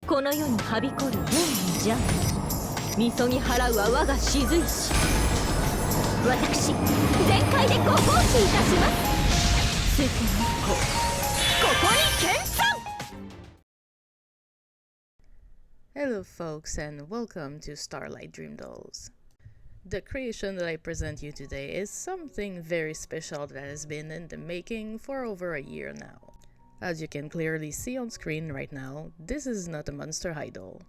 この世にはびこる善じゃみそぎ払うは我が雫石私全開でご奉仕いたします世間の子ここに見参 Hello folks and welcome to Starlight Dream Dolls. The creation that I present you today is something very special that has been in the making for over a year now. As you can clearly see on screen right now, this is not a Monster High doll.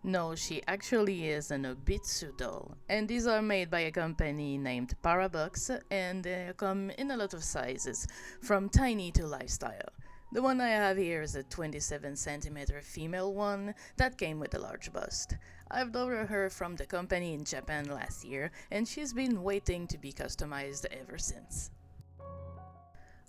No, she actually is an Obitsu doll, and these are made by a company named Parabox, and they come in a lot of sizes, from tiny to lifestyle. The one I have here is a 27cm female one that came with a large bust. I've ordered her from the company in Japan last year, and she's been waiting to be customized ever since.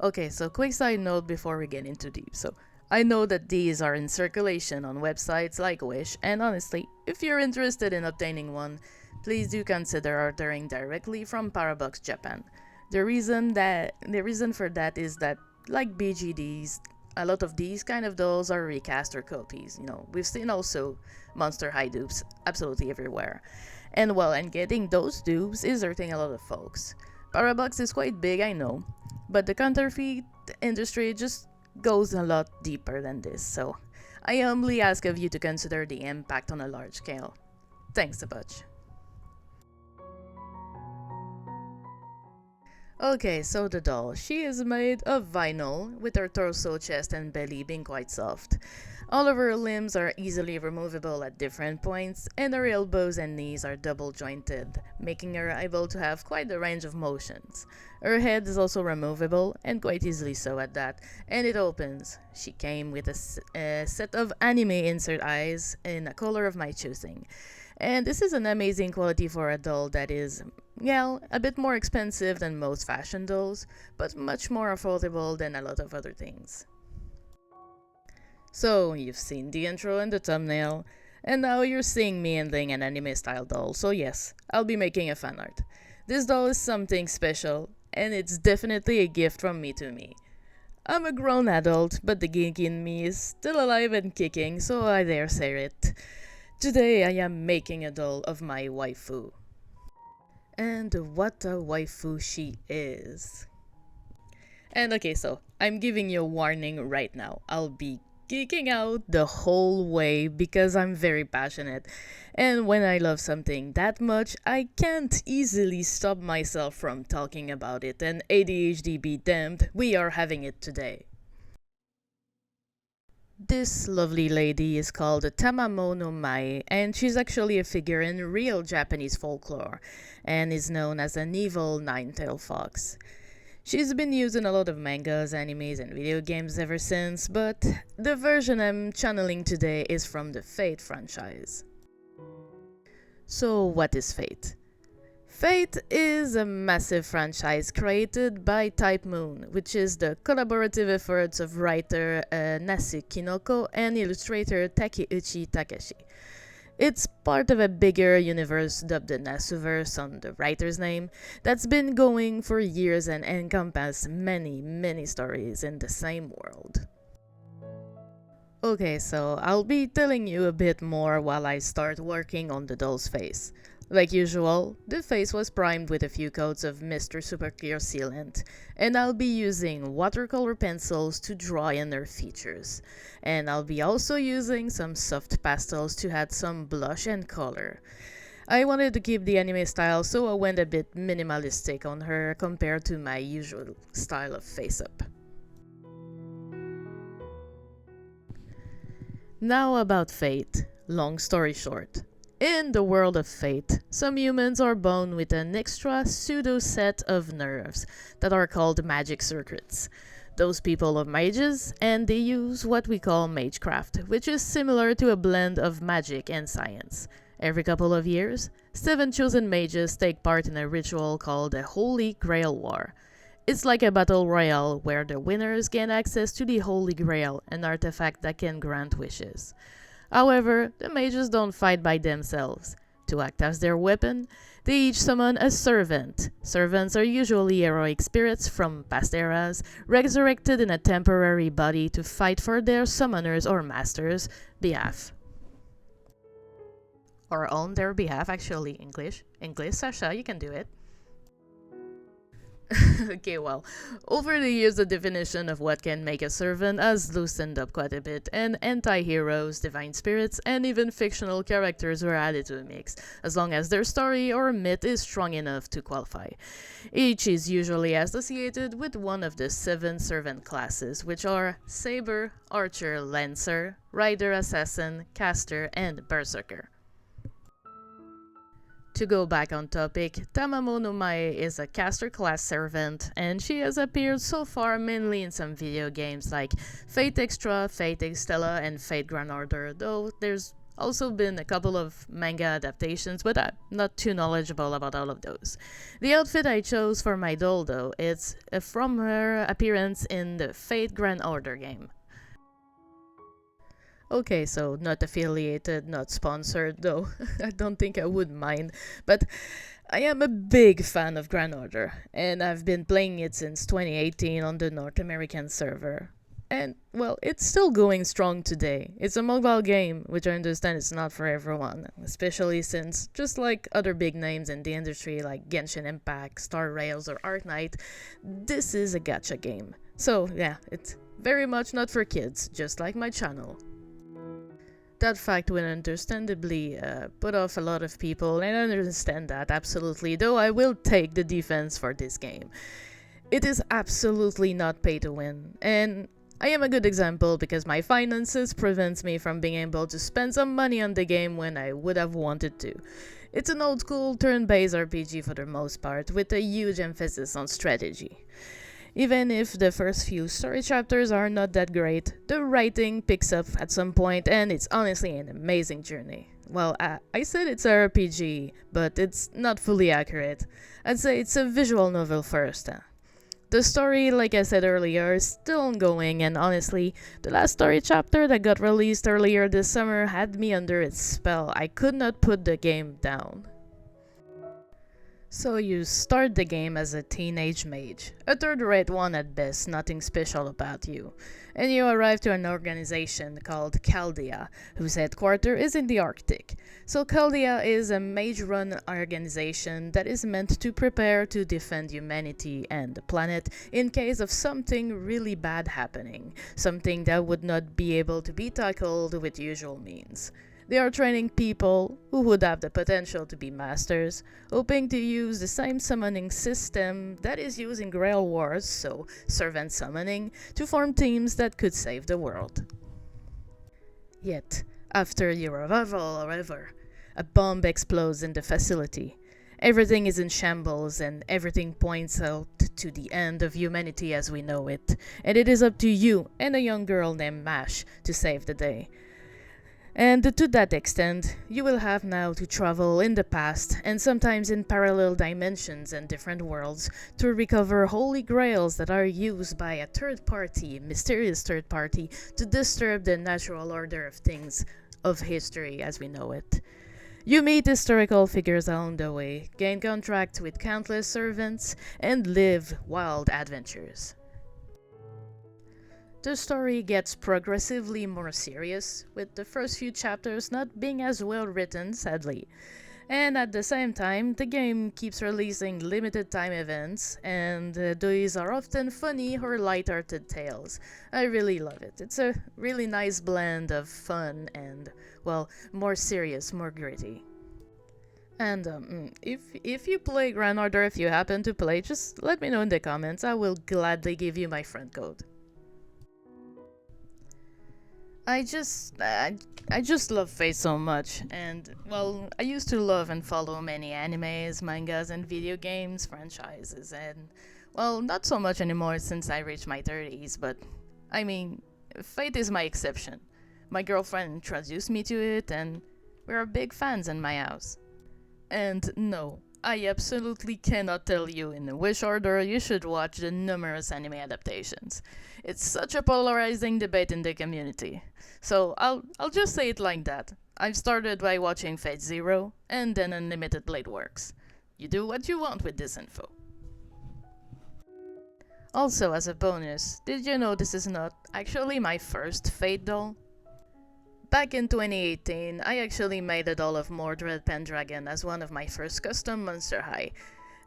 Okay, so quick side note before we get into deep. So I know that these are in circulation on websites like Wish, and honestly, if you're interested in obtaining one, please do consider ordering directly from Parabox Japan. The reason for that is that, like BGDs, a lot of these kind of dolls are recast or copies. You know, we've seen also Monster High dupes absolutely everywhere. And getting those dupes is hurting a lot of folks. Parabox is quite big, I know, but the counterfeit industry just goes a lot deeper than this, so I humbly ask of you to consider the impact on a large scale. Thanks a bunch. Okay, so the doll. She is made of vinyl, with her torso, chest and belly being quite soft. All of her limbs are easily removable at different points, and her elbows and knees are double jointed, making her able to have quite a range of motions. Her head is also removable, and quite easily so at that, and it opens. She came with a set of anime insert eyes in a color of my choosing. And this is an amazing quality for a doll that is, well, a bit more expensive than most fashion dolls, but much more affordable than a lot of other things. So, you've seen the intro and the thumbnail, and now you're seeing me handling an anime style doll, so yes, I'll be making a fan art. This doll is something special, and it's definitely a gift from me to me. I'm a grown adult, but the geek in me is still alive and kicking, so I dare say it. Today I am making a doll of my waifu. And what a waifu she is. And okay, so I'm giving you a warning right now. I'll be geeking out the whole way because I'm very passionate, and when I love something that much, I can't easily stop myself from talking about it, and ADHD be damned, we are having it today. This lovely lady is called Tamamo-no-Mae, and she's actually a figure in real Japanese folklore, and is known as an evil nine-tailed fox. She's been used in a lot of mangas, animes, and video games ever since, but the version I'm channeling today is from the Fate franchise. So what is Fate? Fate is a massive franchise created by Type Moon, which is the collaborative efforts of writer Nasu Kinoko and illustrator Takeuchi Takeshi. It's part of a bigger universe dubbed the Nasuverse on the writer's name that's been going for years and encompasses many stories in the same world. Okay, so I'll be telling you a bit more while I start working on the doll's face. Like usual, the face was primed with a few coats of Mr. Super Clear Sealant, and I'll be using watercolor pencils to draw in her features. And I'll be also using some soft pastels to add some blush and color. I wanted to keep the anime style, so I went a bit minimalistic on her compared to my usual style of face-up. Now about Fate, long story short. In the world of Fate, some humans are born with an extra pseudo set of nerves that are called magic circuits. Those people are mages, and they use what we call magecraft, which is similar to a blend of magic and science. Every couple of years, 7 chosen mages take part in a ritual called the Holy Grail War. It's like a battle royale where the winners gain access to the Holy Grail, an artifact that can grant wishes. However, the mages don't fight by themselves. To act as their weapon, They each summon a servant. Servants are usually heroic spirits from past eras, resurrected in a temporary body to fight for their summoners or masters' behalf. Or on their behalf, actually, English. English, Sasha, you can do it. Okay, well, over the years the definition of what can make a servant has loosened up quite a bit, and anti-heroes, divine spirits, and even fictional characters were added to the mix, as long as their story or myth is strong enough to qualify. Each is usually associated with one of the 7 servant classes, which are Saber, Archer, Lancer, Rider, Assassin, Caster, and Berserker. To go back on topic, Tamamo-no-Mae is a caster class servant, and she has appeared so far mainly in some video games like Fate Extra, Fate STELLA, and Fate Grand Order, though there's also been a couple of manga adaptations, but I'm not too knowledgeable about all of those. The outfit I chose for my doll, though, is from her appearance in the Fate Grand Order game. Okay, so not affiliated, not sponsored, though I don't think I would mind, but I am a big fan of Grand Order, and I've been playing it since 2018 on the North American server. And, well, it's still going strong today. It's a mobile game, which I understand is not for everyone, especially since, just like other big names in the industry like Genshin Impact, Star Rails, or Art Knight, this is a gacha game. So, yeah, it's very much not for kids, just like my channel. That fact will understandably put off a lot of people, and I understand that absolutely, though I will take the defense for this game. It is absolutely not pay to win, and I am a good example because my finances prevents me from being able to spend some money on the game when I would have wanted to. It's an old school turn-based RPG for the most part, with a huge emphasis on strategy. Even if the first few story chapters are not that great, the writing picks up at some point and it's honestly an amazing journey. Well, I said it's a RPG, but it's not fully accurate. I'd say it's a visual novel first. The story, like I said earlier, is still ongoing, and honestly, the last story chapter that got released earlier this summer had me under its spell. I could not put the game down. So you start the game as a teenage mage, a third-rate one at best, nothing special about you, and you arrive to an organization called Chaldea, whose headquarters is in the Arctic. So Chaldea is a mage-run organization that is meant to prepare to defend humanity and the planet in case of something really bad happening, something that would not be able to be tackled with usual means. They are training people who would have the potential to be masters, hoping to use the same summoning system that is used in Grail Wars, so servant summoning, to form teams that could save the world. Yet, after your arrival, however, a bomb explodes in the facility. Everything is in shambles and everything points out to the end of humanity as we know it, and it is up to you and a young girl named Mash to save the day. And to that extent, you will have now to travel in the past and sometimes in parallel dimensions and different worlds to recover holy grails that are used by a third party, mysterious third party, to disturb the natural order of things of history as we know it. You meet historical figures along the way, gain contracts with countless servants, and live wild adventures. The story gets progressively more serious, with the first few chapters not being as well written, sadly. And at the same time, the game keeps releasing limited time events, and these are often funny or light-hearted tales. I really love it. It's a really nice blend of fun and, well, more serious, more gritty. And if you play Grand Order, if you happen to play, just let me know in the comments. I will gladly give you my friend code. I just love Fate so much, and, well, I used to love and follow many animes, mangas, and video games franchises, and, well, not so much anymore since I reached my 30s, but, I mean, Fate is my exception. My girlfriend introduced me to it, and we're big fans in my house. And no, I absolutely cannot tell you in which order you should watch the numerous anime adaptations. It's such a polarizing debate in the community. So I'll just say it like that. I've started by watching Fate Zero, and then Unlimited Blade Works. you do what you want with this info. Also, as a bonus, did you know this is not actually my first Fate doll? Back in 2018, I actually made a doll of Mordred Pendragon as one of my first custom Monster High.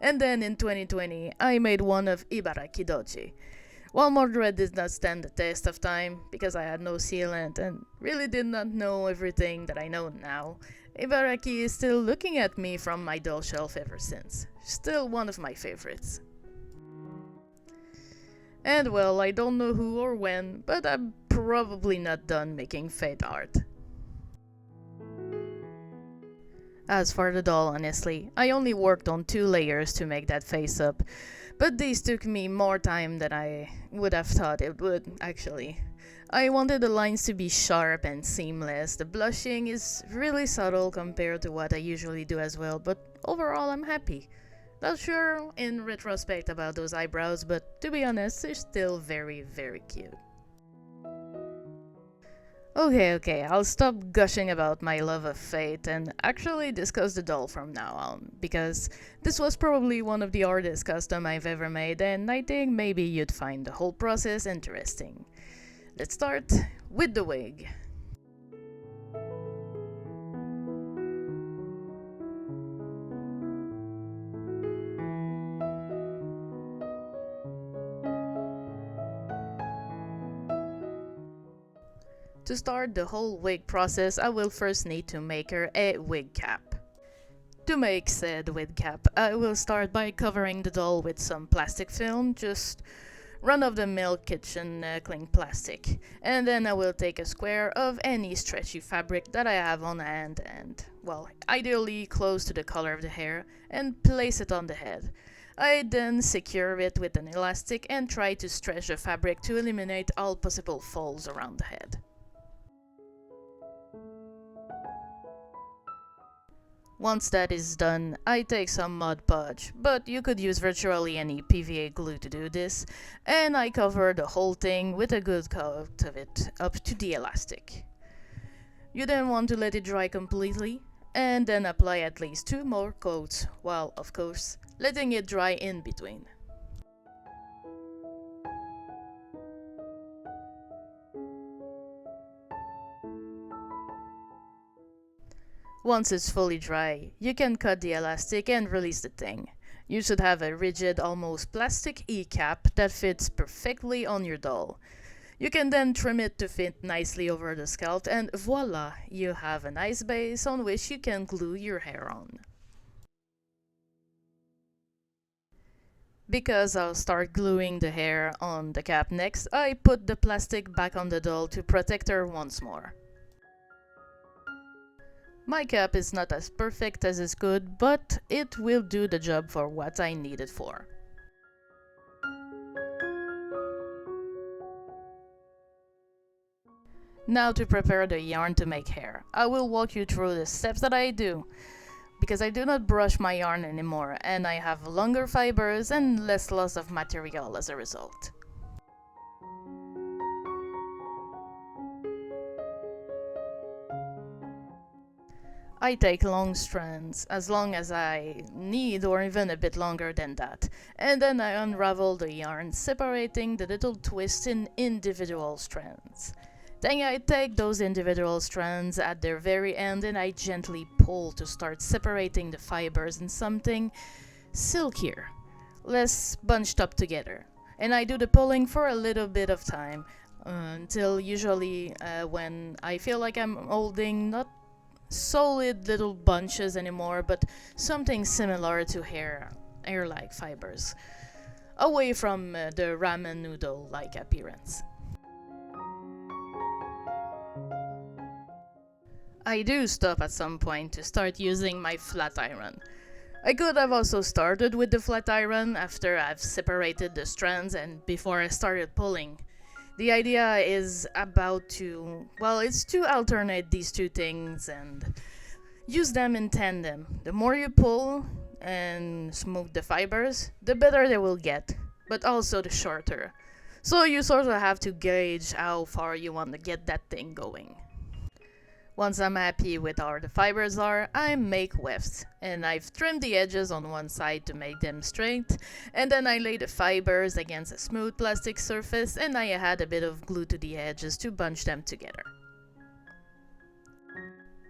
And then in 2020, I made one of Ibaraki Doji. While Mordred did not stand the test of time, because I had no sealant and really did not know everything that I know now, Ibaraki is still looking at me from my doll shelf ever since. Still one of my favorites. And well, I don't know who or when, but I'm probably not done making Fate art. As for the doll, honestly, I only worked on 2 layers to make that face up, but these took me more time than I would have thought it would, actually. I wanted the lines to be sharp and seamless. The blushing is really subtle compared to what I usually do as well, but overall I'm happy. Not sure in retrospect about those eyebrows, but to be honest, they're still very, very cute. Okay, I'll stop gushing about my love of Fate and actually discuss the doll from now on, because this was probably one of the hardest custom I've ever made, and I think maybe you'd find the whole process interesting. Let's start with the wig. To start the whole wig process, I will first need to make her a wig cap. To make said wig cap, I will start by covering the doll with some plastic film, just run-of-the-mill kitchen cling plastic. And then I will take a square of any stretchy fabric that I have on hand and, well, ideally close to the color of the hair, and place it on the head. I then secure it with an elastic and try to stretch the fabric to eliminate all possible folds around the head. Once that is done, I take some Mod Podge, but you could use virtually any PVA glue to do this, and I cover the whole thing with a good coat of it up to the elastic. You then want to let it dry completely, and then apply at least 2 more coats, while, of course, letting it dry in between. Once it's fully dry, you can cut the elastic and release the thing. You should have a rigid, almost plastic E-cap that fits perfectly on your doll. You can then trim it to fit nicely over the scalp, and voila, you have a nice base on which you can glue your hair on. Because I'll start gluing the hair on the cap next, I put the plastic back on the doll to protect her once more. My cap is not as perfect as it could, but it will do the job for what I need it for. Now to prepare the yarn to make hair. I will walk you through the steps that I do, because I do not brush my yarn anymore and I have longer fibers and less loss of material as a result. I take long strands, as long as I need or even a bit longer than that, and then I unravel the yarn, separating the little twists in individual strands. Then I take those individual strands at their very end and I gently pull to start separating the fibers in something silkier, less bunched up together. And I do the pulling for a little bit of time, until usually when I feel like I'm holding not solid little bunches anymore, but something similar to hair-like fibers, away from the ramen noodle-like appearance. I do stop at some point to start using my flat iron. I could have also started with the flat iron after I've separated the strands and before I started pulling. The idea is it's to alternate these two things and use them in tandem. The more you pull and smooth the fibers, the better they will get, but also the shorter. So you sort of have to gauge how far you want to get that thing going. Once I'm happy with how the fibers are, I make wefts, and I've trimmed the edges on one side to make them straight, and then I lay the fibers against a smooth plastic surface and I add a bit of glue to the edges to bunch them together.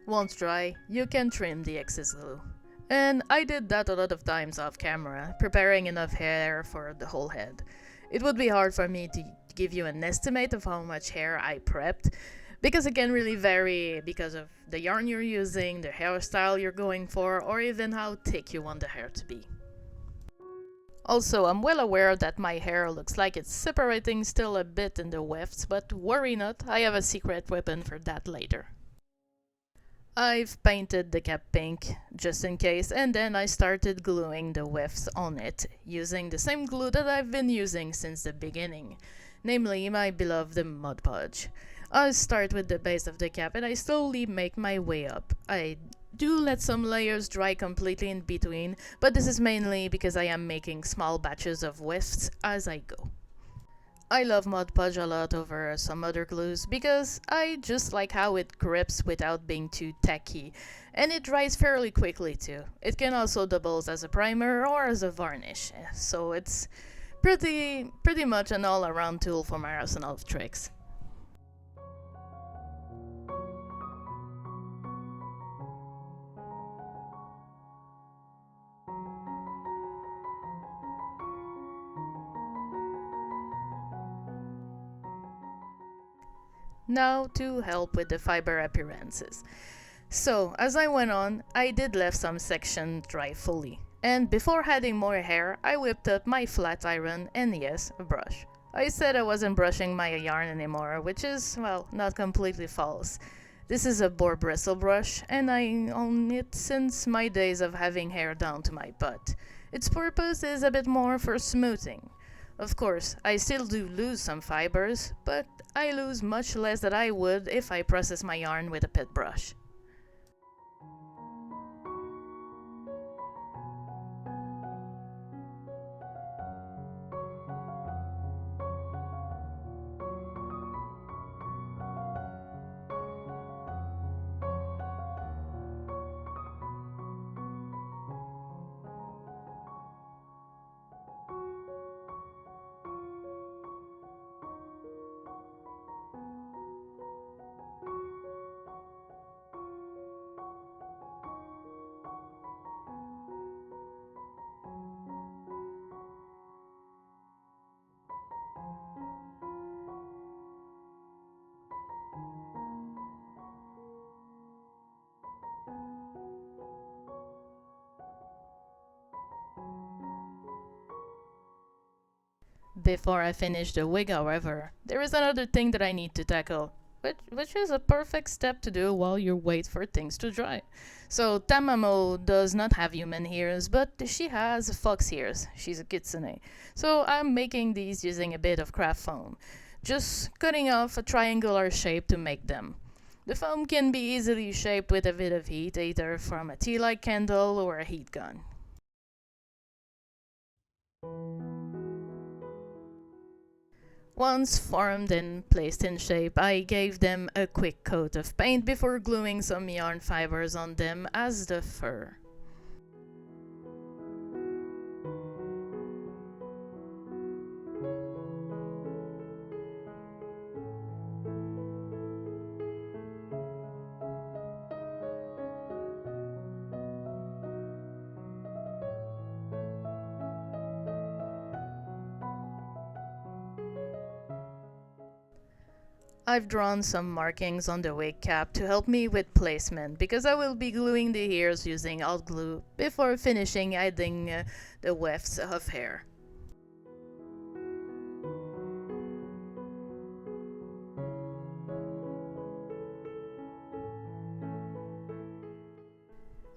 Once dry, you can trim the excess glue. And I did that a lot of times off camera, preparing enough hair for the whole head. It would be hard for me to give you an estimate of how much hair I prepped, because it can really vary because of the yarn you're using, the hairstyle you're going for, or even how thick you want the hair to be. Also, I'm well aware that my hair looks like it's separating still a bit in the wefts, but worry not, I have a secret weapon for that later. I've painted the cap pink, just in case, and then I started gluing the wefts on it, using the same glue that I've been using since the beginning, namely my beloved Mod Podge. I start with the base of the cap and I slowly make my way up. I do let some layers dry completely in between, but this is mainly because I am making small batches of wefts as I go. I love Mod Podge a lot over some other glues because I just like how it grips without being too tacky, and it dries fairly quickly too. It can also double as a primer or as a varnish, so it's pretty much an all-around tool for my arsenal of tricks. Now to help with the fiber appearances. So, as I went on, I did left some section dry fully. And before adding more hair, I whipped up my flat iron and yes, a brush. I said I wasn't brushing my yarn anymore, which is, well, not completely false. This is a boar bristle brush, and I own it since my days of having hair down to my butt. Its purpose is a bit more for smoothing. Of course, I still do lose some fibers, but I lose much less than I would if I process my yarn with a pit brush. Before I finish the wig, however, there is another thing that I need to tackle, which is a perfect step to do while you wait for things to dry. So Tamamo does not have human ears, but she has fox ears. She's a kitsune. So I'm making these using a bit of craft foam, just cutting off a triangular shape to make them. The foam can be easily shaped with a bit of heat, either from a tea-light candle or a heat gun. Once formed and placed in shape, I gave them a quick coat of paint before gluing some yarn fibers on them as the fur. I've drawn some markings on the wig cap to help me with placement because I will be gluing the ears using hot glue before finishing adding the wefts of hair.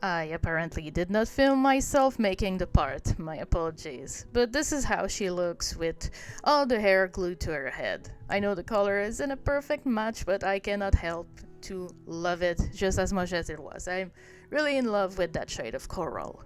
I apparently did not film myself making the part, my apologies, but this is how she looks with all the hair glued to her head. I know the color isn't a perfect match, but I cannot help to love it just as much as it was. I'm really in love with that shade of coral.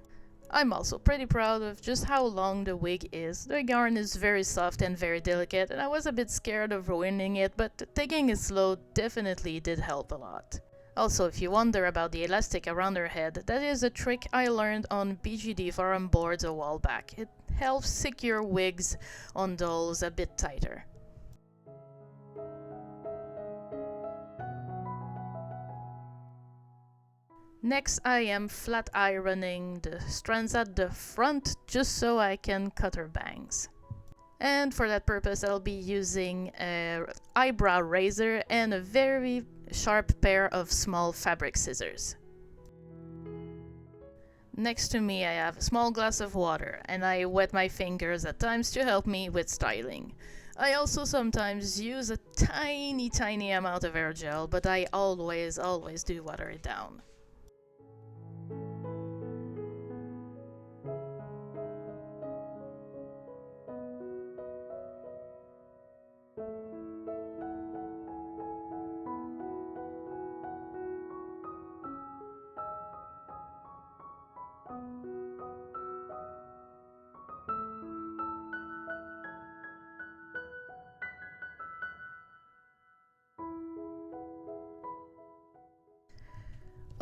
I'm also pretty proud of just how long the wig is. The yarn is very soft and very delicate, and I was a bit scared of ruining it, but taking it slow definitely did help a lot. Also, if you wonder about the elastic around her head, that is a trick I learned on BGD forum boards a while back. It helps secure wigs on dolls a bit tighter. Next, I am flat ironing the strands at the front just so I can cut her bangs. And for that purpose, I'll be using an eyebrow razor and a very sharp pair of small fabric scissors. Next to me, I have a small glass of water, and I wet my fingers at times to help me with styling. I also sometimes use a tiny amount of air gel, but I always do water it down.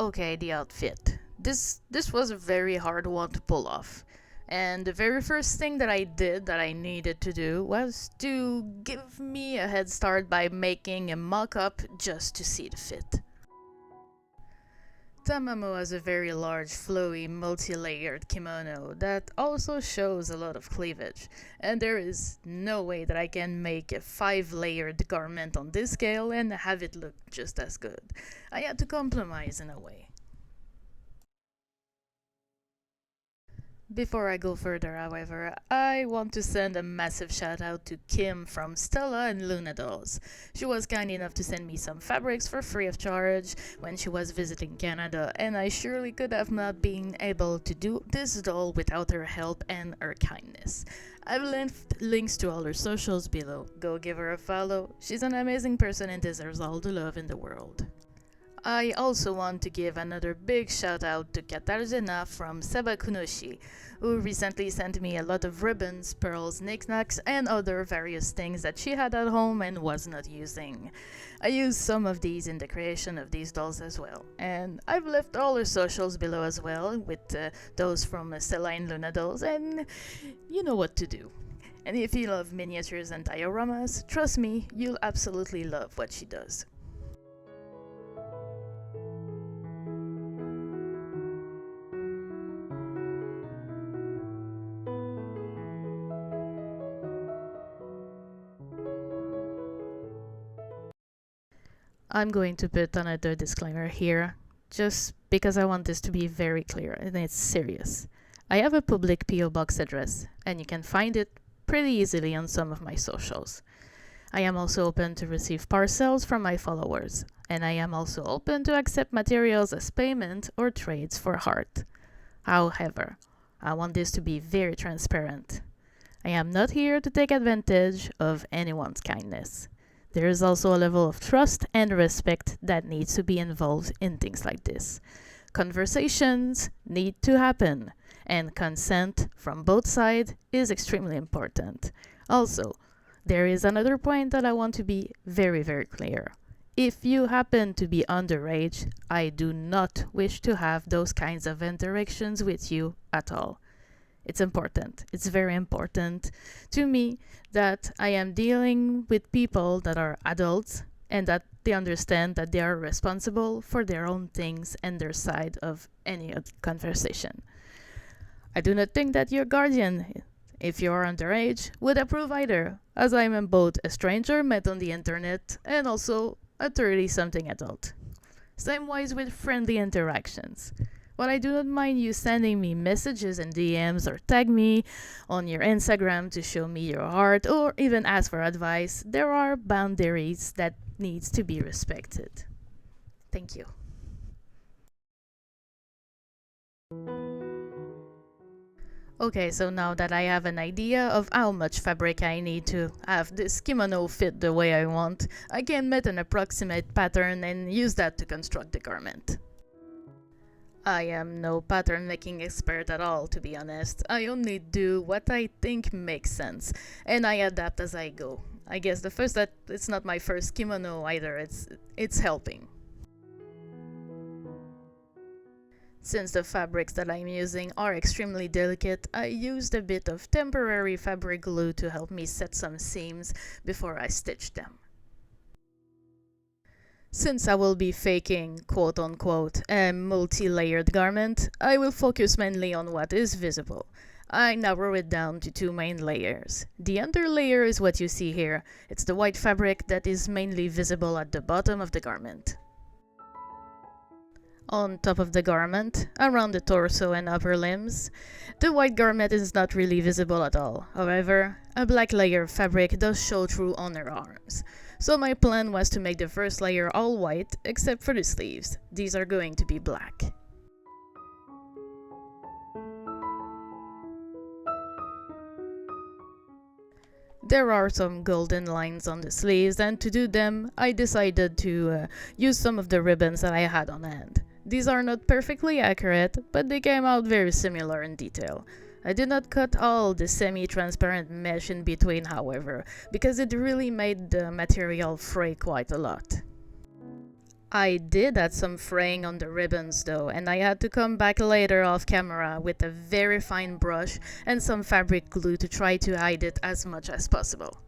Okay, the outfit. This was a very hard one to pull off. And the very first thing that I did that I needed to do was to give me a head start by making a mock-up just to see the fit. Tamamo has a very large, flowy, multi-layered kimono that also shows a lot of cleavage, and there is no way that I can make a 5-layered garment on this scale and have it look just as good. I had to compromise in a way. Before I go further, however, I want to send a massive shout out to Kim from STELLA and Luna Dolls. She was kind enough to send me some fabrics for free of charge when she was visiting Canada, and I surely could have not been able to do this doll without her help and her kindness. I've left links to all her socials below. Go give her a follow. She's an amazing person and deserves all the love in the world. I also want to give another big shout out to Katarzyna from SABAKUNOSHI, who recently sent me a lot of ribbons, pearls, knickknacks, and other various things that she had at home and was not using. I used some of these in the creation of these dolls as well, and I've left all her socials below as well, with those from STELLA and Luna Dolls, and you know what to do. And if you love miniatures and dioramas, trust me, you'll absolutely love what she does. I'm going to put another disclaimer here, just because I want this to be very clear and it's serious. I have a public PO box address, and you can find it pretty easily on some of my socials. I am also open to receive parcels from my followers, and I am also open to accept materials as payment or trades for art. However, I want this to be very transparent. I am not here to take advantage of anyone's kindness. There is also a level of trust and respect that needs to be involved in things like this. Conversations need to happen, and consent from both sides is extremely important. Also, there is another point that I want to be very clear. If you happen to be underage, I do not wish to have those kinds of interactions with you at all. It's important. It's very important to me that I am dealing with people that are adults and that they understand that they are responsible for their own things and their side of any conversation. I do not think that your guardian, if you are underage, would approve either, as I am both a stranger met on the internet and also a 30-something adult. Same wise with friendly interactions. While I do not mind you sending me messages and DMs or tag me on your Instagram to show me your art or even ask for advice, there are boundaries that needs to be respected. Thank you. Okay, so now that I have an idea of how much fabric I need to have this kimono fit the way I want, I can make an approximate pattern and use that to construct the garment. I am no pattern making expert at all, to be honest. I only do what I think makes sense, and I adapt as I go. I guess the first that it's not my first kimono either, it's helping. Since the fabrics that I'm using are extremely delicate, I used a bit of temporary fabric glue to help me set some seams before I stitched them. Since I will be faking quote-unquote a multi-layered garment, I will focus mainly on what is visible. I narrow it down to two main layers. The underlayer is what you see here. It's the white fabric that is mainly visible at the bottom of the garment. On top of the garment, around the torso and upper limbs, the white garment is not really visible at all. However, a black layer of fabric does show through on her arms. So my plan was to make the first layer all white, except for the sleeves. These are going to be black. There are some golden lines on the sleeves, and to do them, I decided to use some of the ribbons that I had on hand. These are not perfectly accurate, but they came out very similar in detail. I did not cut all the semi-transparent mesh in between, however, because it really made the material fray quite a lot. I did add some fraying on the ribbons though, and I had to come back later off camera with a very fine brush and some fabric glue to try to hide it as much as possible.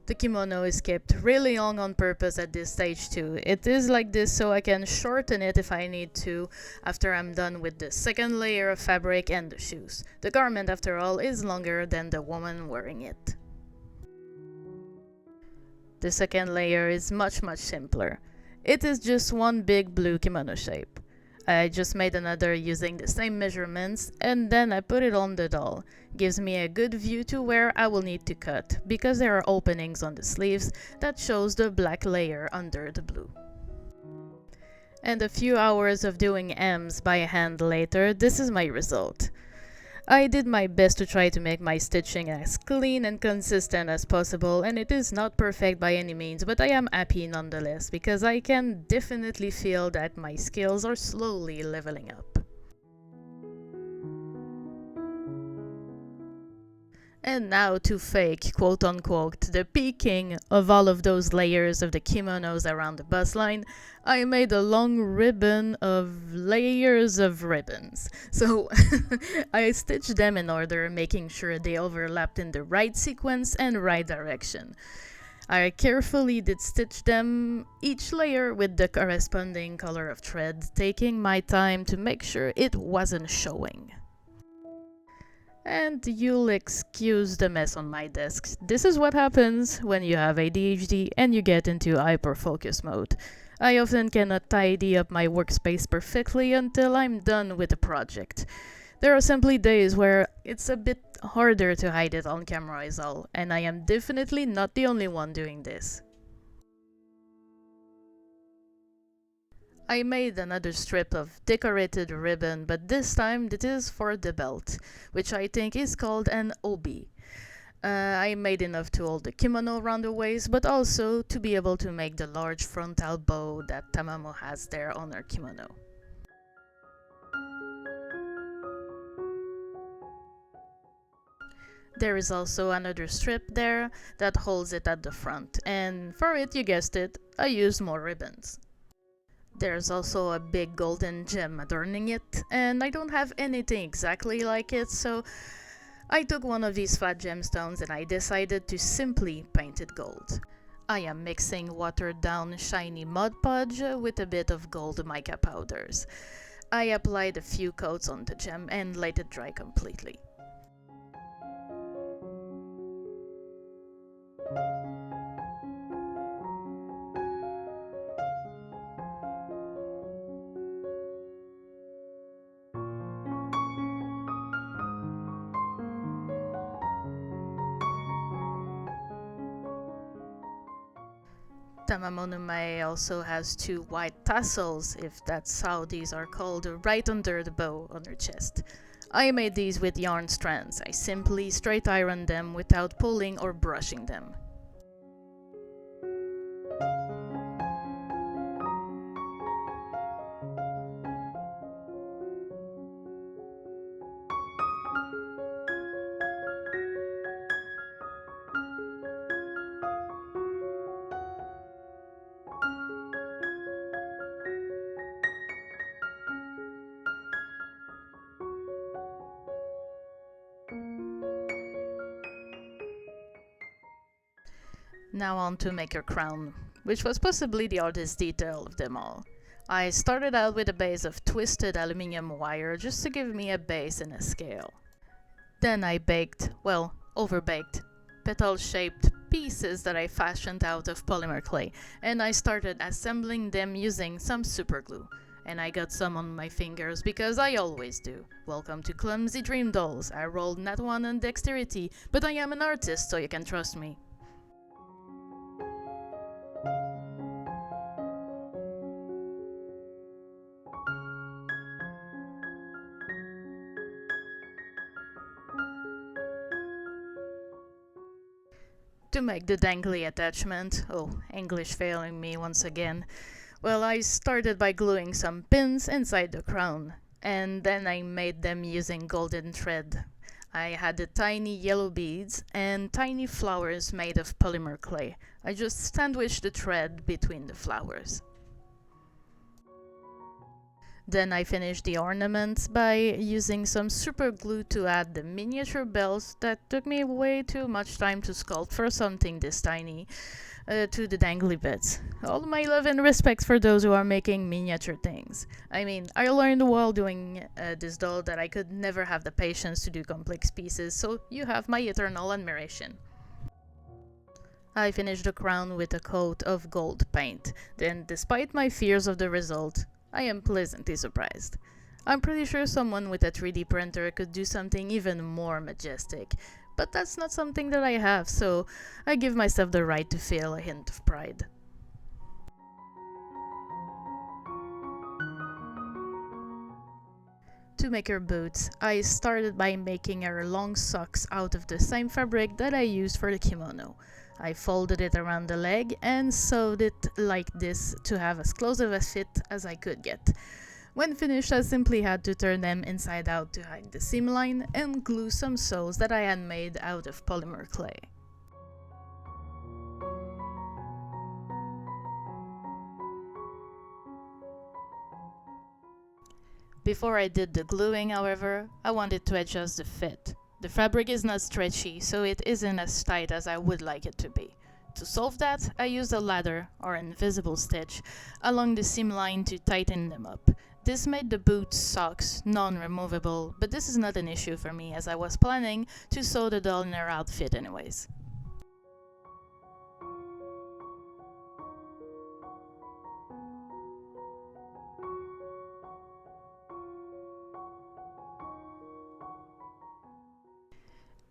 The kimono is kept really long on purpose at this stage too. It is like this so I can shorten it if I need to after I'm done with the second layer of fabric and the shoes. The garment, after all, is longer than the woman wearing it. The second layer is much simpler. It is just one big blue kimono shape. I just made another using the same measurements and then I put it on the doll. Gives me a good view to where I will need to cut, because there are openings on the sleeves that shows the black layer under the blue. And a few hours of doing M's by hand later, this is my result. I did my best to try to make my stitching as clean and consistent as possible, and it is not perfect by any means, but I am happy nonetheless because I can definitely feel that my skills are slowly leveling up. And now to fake, quote-unquote, the peaking of all of those layers of the kimonos around the bust line, I made a long ribbon of layers of ribbons. So I stitched them in order, making sure they overlapped in the right sequence and right direction. I carefully did stitch them, each layer with the corresponding color of thread, taking my time to make sure it wasn't showing. And you'll excuse the mess on my desk. This is what happens when you have ADHD and you get into hyperfocus mode. I often cannot tidy up my workspace perfectly until I'm done with the project. There are simply days where it's a bit harder to hide it on camera is all, and I am definitely not the only one doing this. I made another strip of decorated ribbon, but this time it is for the belt, which I think is called an obi. I made enough to hold the kimono around the waist, but also to be able to make the large frontal bow that Tamamo has there on her kimono. There is also another strip there that holds it at the front, and for it, you guessed it, I used more ribbons. There's also a big golden gem adorning it, and I don't have anything exactly like it, so I took one of these flat gemstones and I decided to simply paint it gold. I am mixing watered down shiny Mod Podge with a bit of gold mica powders. I applied a few coats on the gem and let it dry completely. Tamamo-no-Mae also has two white tassels, if that's how these are called, right under the bow on her chest. I made these with yarn strands. I simply straight ironed them without pulling or brushing them. Now on to make a crown, which was possibly the hardest detail of them all. I started out with a base of twisted aluminium wire just to give me a base and a scale. Then I baked, well, overbaked, petal-shaped pieces that I fashioned out of polymer clay, and I started assembling them using some super glue. And I got some on my fingers because I always do. Welcome to Clumsy Dream Dolls. I rolled nat 1 on dexterity, but I am an artist, so you can trust me. To make the dangly attachment, oh, English failing me once again, well, I started by gluing some pins inside the crown, and then I made them using golden thread. I had the tiny yellow beads and tiny flowers made of polymer clay. I just sandwiched the thread between the flowers. Then I finished the ornaments by using some super glue to add the miniature bells that took me way too much time to sculpt for something this tiny to the dangly bits. All my love and respect for those who are making miniature things. I mean, I learned while doing this doll that I could never have the patience to do complex pieces, so you have my eternal admiration. I finished the crown with a coat of gold paint. Then, despite my fears of the result, I am pleasantly surprised. I'm pretty sure someone with a 3D printer could do something even more majestic, but that's not something that I have, so I give myself the right to feel a hint of pride. To make her boots, I started by making her long socks out of the same fabric that I used for the kimono. I folded it around the leg and sewed it like this to have as close of a fit as I could get. When finished, I simply had to turn them inside out to hide the seam line and glue some soles that I had made out of polymer clay. Before I did the gluing, however, I wanted to adjust the fit. The fabric is not stretchy, so it isn't as tight as I would like it to be. To solve that, I used a ladder, or invisible stitch, along the seam line to tighten them up. This made the boots socks non-removable, but this is not an issue for me as I was planning to sew the doll in her outfit anyways.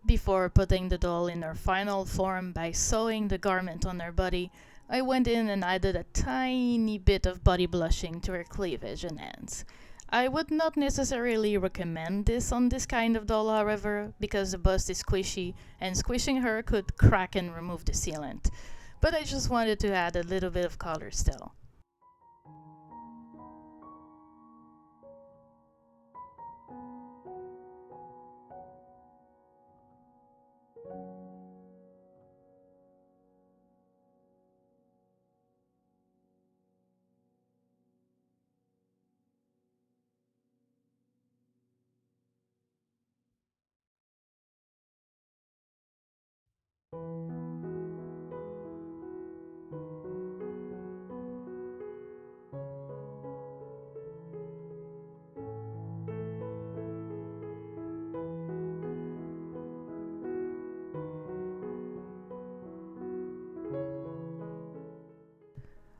Before putting the doll in her final form by sewing the garment on her body, I went in and added a tiny bit of body blushing to her cleavage and hands. I would not necessarily recommend this on this kind of doll, however, because the bust is squishy and squishing her could crack and remove the sealant, but I just wanted to add a little bit of color still.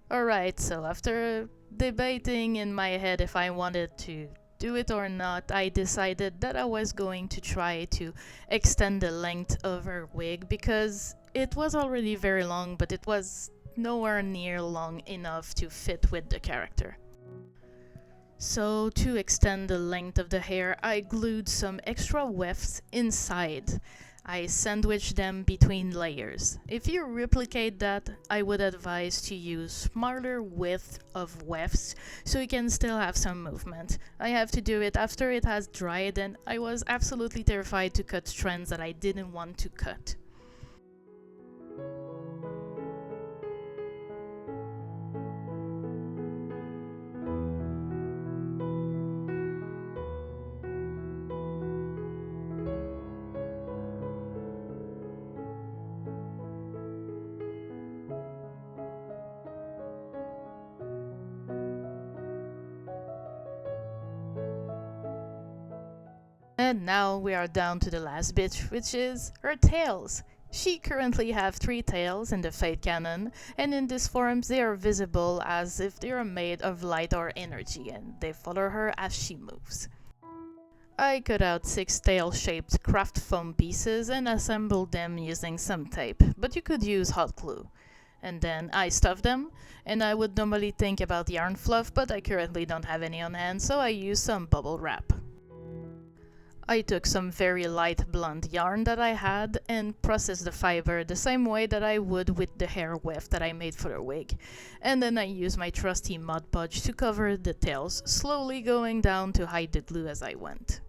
Alright, so after debating in my head if I wanted to do it or not, I decided that I was going to try to extend the length of her wig because it was already very long, but it was nowhere near long enough to fit with the character. So to extend the length of the hair, I glued some extra wefts inside. I sandwiched them between layers. If you replicate that, I would advise to use smaller width of wefts so you can still have some movement. I have to do it after it has dried and I was absolutely terrified to cut strands that I didn't want to cut. And now we are down to the last bit, which is her tails. She currently have 3 tails in the Fate Cannon, and in these forms they are visible as if they are made of light or energy, and they follow her as she moves. I cut out 6 tail-shaped craft foam pieces and assembled them using some tape, but you could use hot glue. And then I stuffed them, and I would normally think about yarn fluff, but I currently don't have any on hand, so I used some bubble wrap. I took some very light blonde yarn that I had and processed the fiber the same way that I would with the hair weft that I made for the wig. And then I used my trusty Mod Podge to cover the tails, slowly going down to hide the glue as I went.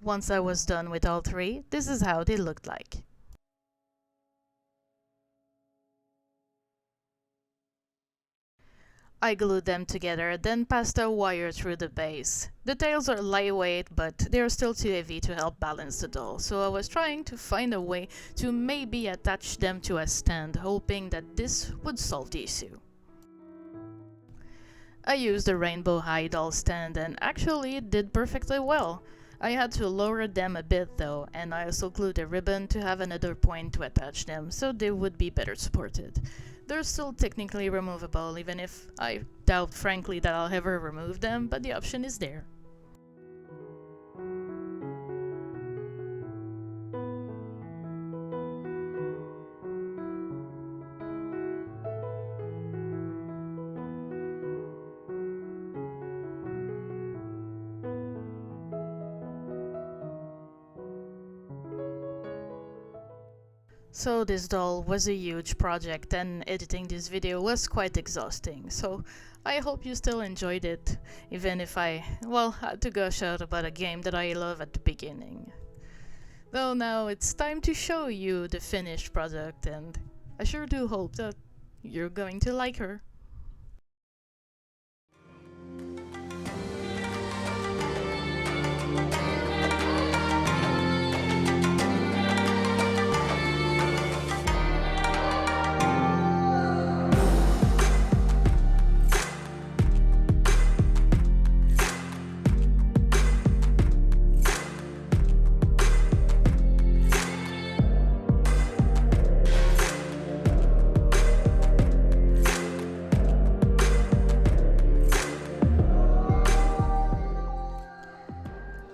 Once I was done with all 3, this is how they looked like. I glued them together, then passed a wire through the base. The tails are lightweight, but they're still too heavy to help balance the doll, so I was trying to find a way to maybe attach them to a stand, hoping that this would solve the issue. I used the rainbow high doll stand and actually it did perfectly well. I had to lower them a bit though, and I also glued a ribbon to have another point to attach them so they would be better supported. They're still technically removable, even if I doubt frankly that I'll ever remove them, but the option is there. So this doll was a huge project and editing this video was quite exhausting, so I hope you still enjoyed it, even if I, had to gush out about a game that I love at the beginning. Though now it's time to show you the finished product, and I sure do hope that you're going to like her.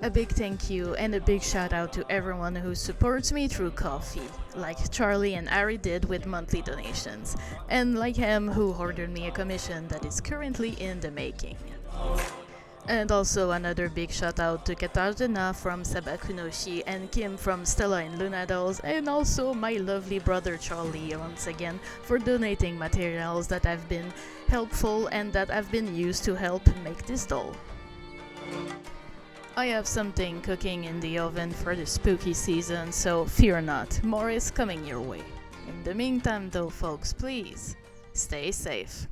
A big thank you and a big shout out to everyone who supports me through Ko-fi, like Charlie and Ari did with monthly donations, and like him who ordered me a commission that is currently in the making. And also another big shout out to Katarzyna from SABAKUNOSHI and Kim from STELLA and Luna Dolls, and also my lovely brother Charlie once again for donating materials that have been helpful and that have been used to help make this doll. I have something cooking in the oven for the spooky season, so fear not, more is coming your way. In the meantime though folks, please, stay safe.